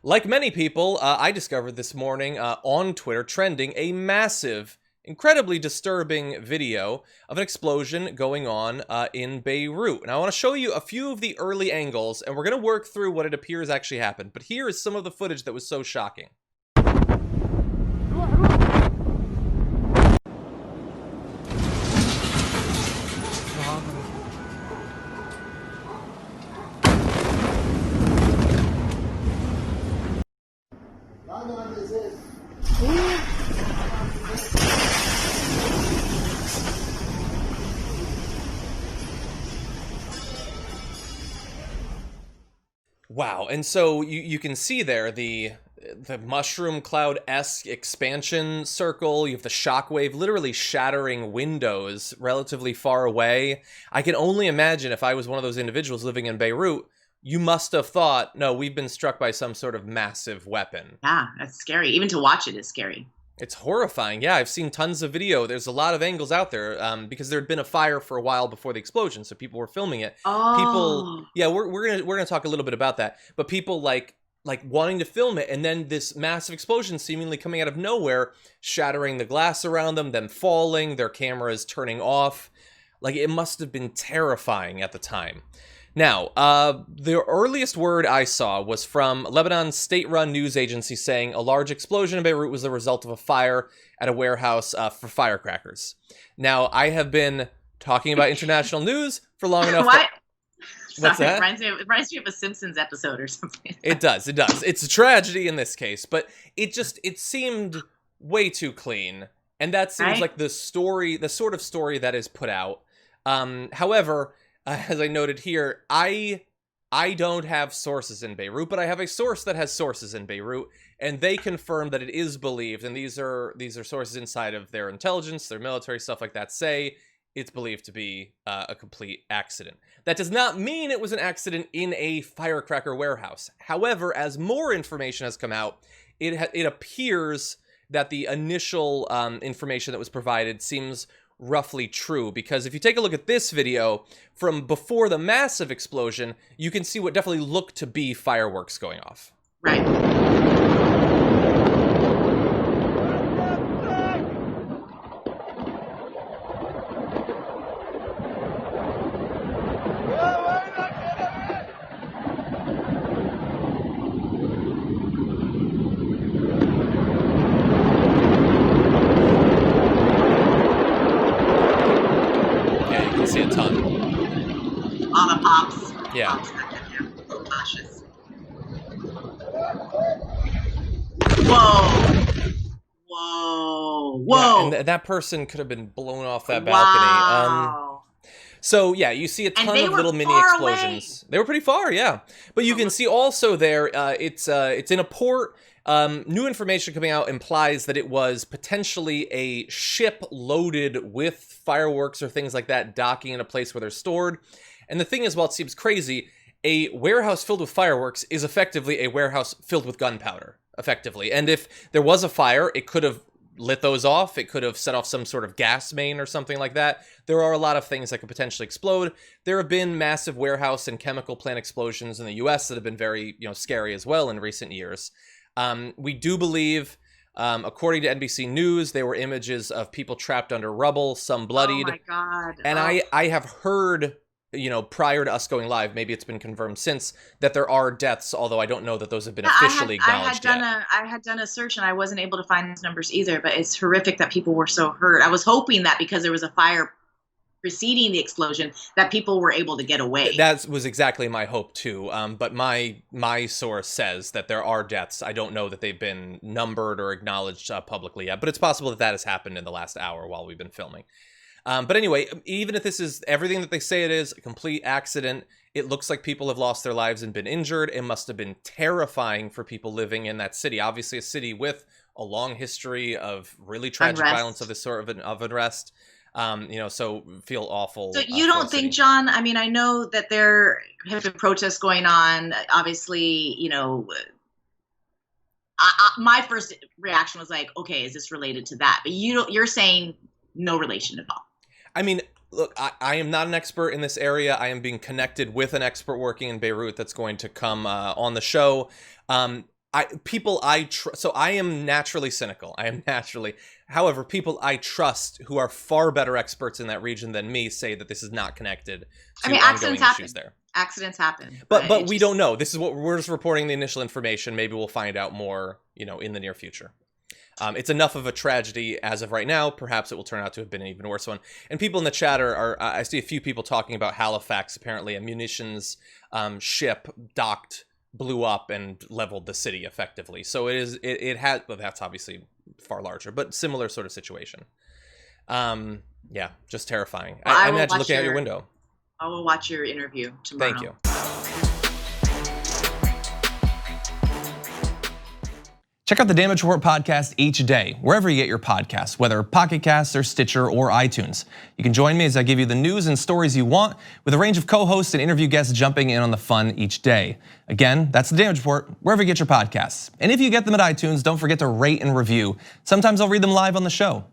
Like many people, I discovered this morning on Twitter trending a massive, incredibly disturbing video of an explosion going on in Beirut. And I want to show you a few of the early angles, and we're going to work through what it appears actually happened. But here is some of the footage that was so shocking. Wow, and so you can see there the mushroom cloud-esque expansion circle. You have the shockwave literally shattering windows relatively far away. I can only imagine if I was one of those individuals living in Beirut, you must have thought, no, we've been struck by some sort of massive weapon. Yeah, that's scary. Even to watch it is scary. It's horrifying. Yeah, I've seen tons of video. There's a lot of angles out there because there had been a fire for a while before the explosion, so people were filming it. Oh, Yeah, we're gonna talk a little bit about that. But people like wanting to film it, and then this massive explosion seemingly coming out of nowhere, shattering the glass around them falling, their cameras turning off. Like, it must have been terrifying at the time. Now, the earliest word I saw was from Lebanon's state-run news agency saying a large explosion in Beirut was the result of a fire at a warehouse for firecrackers. Now, I have been talking about international news for long enough. What's that? It reminds me of a Simpsons episode or something. It does. It's a tragedy in this case, but it seemed way too clean. And that seems like the sort of story that is put out. However, as I noted here, I don't have sources in Beirut, but I have a source that has sources in Beirut, and they confirm that it is believed, and these are sources inside of their intelligence, their military, stuff like that, say it's believed to be a complete accident. That does not mean it was an accident in a firecracker warehouse. However, as more information has come out, it appears that the initial information that was provided seems roughly true, because if you take a look at this video from before the massive explosion, you can see what definitely looked to be fireworks going off. Right. See a ton. All the pops. Yeah. Pops that get him. Little flashes. Whoa. Whoa. Whoa. Yeah, and that person could have been blown off that balcony. Wow. So yeah, you see a ton of little mini explosions. Away. They were pretty far, yeah. But you can see also there, it's in a port. New information coming out implies that it was potentially a ship loaded with fireworks or things like that docking in a place where they're stored. And the thing is, while it seems crazy, a warehouse filled with fireworks is effectively a warehouse filled with gunpowder, effectively. And if there was a fire, it could have lit those off. It could have set off some sort of gas main or something like that. There are a lot of things that could potentially explode. There have been massive warehouse and chemical plant explosions in the US that have been very, scary as well in recent years. We do believe, according to NBC News, there were images of people trapped under rubble, some bloodied. Oh my God. And I have heard, prior to us going live, maybe it's been confirmed since, that there are deaths, although I don't know that those have been officially acknowledged yet. I had done a search and I wasn't able to find those numbers either, but it's horrific that people were so hurt. I was hoping that because there was a fire preceding the explosion that people were able to get away. That was exactly my hope too. But my source says that there are deaths. I don't know that they've been numbered or acknowledged publicly yet, but it's possible that has happened in the last hour while we've been filming. But anyway, even if this is everything that they say it is, a complete accident, it looks like people have lost their lives and been injured. It must have been terrifying for people living in that city. Obviously a city with a long history of really tragic violence of this sort of unrest. So feel awful. So you don't think, John, I mean, I know that there have been protests going on. Obviously, my first reaction was like, okay, is this related to that? But you're saying no relation at all. I mean, look, I am not an expert in this area. I am being connected with an expert working in Beirut that's going to come on the show. So I am naturally cynical. However, people I trust who are far better experts in that region than me say that this is not connected to ongoing issues there. Accidents happen. But we don't know. This is what we're just reporting, the initial information. Maybe we'll find out more, in the near future. It's enough of a tragedy as of right now. Perhaps it will turn out to have been an even worse one. And people in the chat I see a few people talking about Halifax. Apparently a munitions ship blew up and leveled the city effectively. So it has, well, that's obviously far larger, but similar sort of situation. Yeah, just terrifying. Well, I imagine looking out your window. I will watch your interview tomorrow. Thank you. Check out the Damage Report podcast each day, wherever you get your podcasts, whether Pocket Casts or Stitcher or iTunes. You can join me as I give you the news and stories you want, with a range of co-hosts and interview guests jumping in on the fun each day. Again, that's the Damage Report, wherever you get your podcasts. And if you get them at iTunes, don't forget to rate and review. Sometimes I'll read them live on the show.